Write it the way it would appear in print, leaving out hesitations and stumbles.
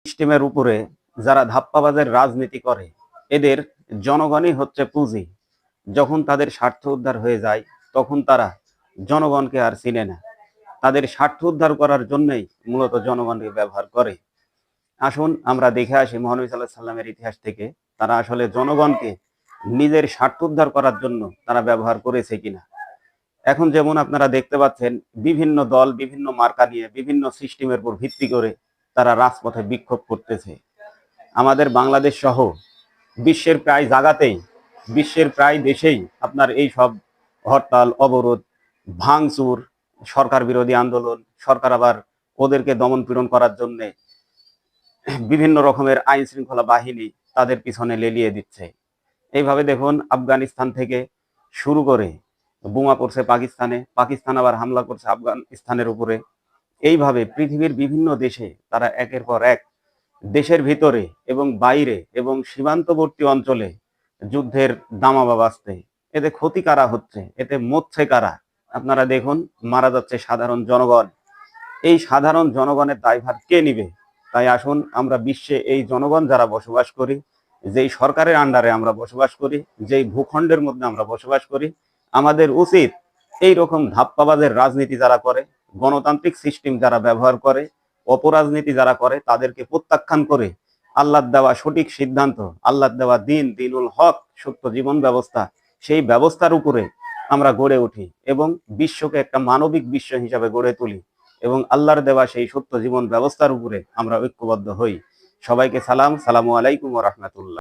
সিস্টেমের উপরে যারা ধাপ্পাবাজের রাজনীতি করে, এদের জনগণই হচ্ছে পুঁজি। যখন তাদের স্বার্থ উদ্ধার হয়ে যায়, তখন তারা জনগণকে আর চিনে না। তাদের স্বার্থ উদ্ধার করার জন্যই মূলত জনগণকে ব্যবহার করে। আসুন আমরা দেখে আসি মহানবী সাল্লাল্লাহু আলাইহি সাল্লামের ইতিহাস থেকে তারা আসলে জনগণকে নিজের স্বার্থ উদ্ধার করার জন্য তারা ব্যবহার করেছে কিনা। এখন যেমন আপনারা দেখতে পাচ্ছেন, বিভিন্ন দল বিভিন্ন মার্কা নিয়ে বিভিন্ন সিস্টেমের উপর ভিত্তি করে তারা রাজপথে বিক্ষোভ করতেছে। আমাদের বাংলাদেশ সহ বিশ্বের প্রায় জায়গাতেই, বিশ্বের প্রায় দেশেই আপনার এই সব হরতাল, অবরোধ, ভাঙচুর, সরকার বিরোধী আন্দোলন, সরকার আবার ওদেরকে দমন পীড়ন করার জন্য বিভিন্ন রকমের আইন শৃঙ্খলা বাহিনী তাদের পিছনে লেলিয়ে দিচ্ছে। এইভাবে দেখুন, আফগানিস্তান থেকে শুরু করে বোমা পড়ছে পাকিস্তানে, পাকিস্তান আবার হামলা করছে আফগানিস্তানের উপরে। এইভাবে পৃথিবীর বিভিন্ন দেশে তারা একের পর এক দেশের ভিতরে এবং বাইরে এবং সীমান্তবর্তী অঞ্চলে যুদ্ধের দামামা বাজছে। এতে ক্ষতি কারা হচ্ছে, এতে মরছে কারা? আপনারা দেখুন, মারা যাচ্ছে সাধারণ জনগণ। এই সাধারণ জনগণের দায়ভার কে নিবে? তাই আসুন আমরা বিশ্বে এই জনগণ যারা বসবাস করি, যেই সরকারের আন্ডারে আমরা বসবাস করি, যেই ভূখণ্ডের মধ্যে আমরা বসবাস করি, আমাদের উচিত এই রকম ধাপ্পাবাজের রাজনীতি যারা করে, গণতান্ত্রিক সিস্টেম যারা ব্যবহার করে, অপরাজনীতি যারা করে, তাদেরকে প্রত্যাখ্যান করে আল্লাহর দেওয়া সঠিক সিদ্ধান্ত, আল্লাহর দেওয়া দিন, দিনুল হক, সত্য জীবন ব্যবস্থা, সেই ব্যবস্থার উপরে আমরা গড়ে উঠি এবং বিশ্বকে একটা মানবিক বিশ্ব হিসাবে গড়ে তুলি এবং আল্লাহর দেওয়া সেই সত্য জীবন ব্যবস্থার উপরে আমরা ঐক্যবদ্ধ হই। সবাইকে সালাম, সালামু আলাইকুম ওয়া রাহমাতুল্লাহ।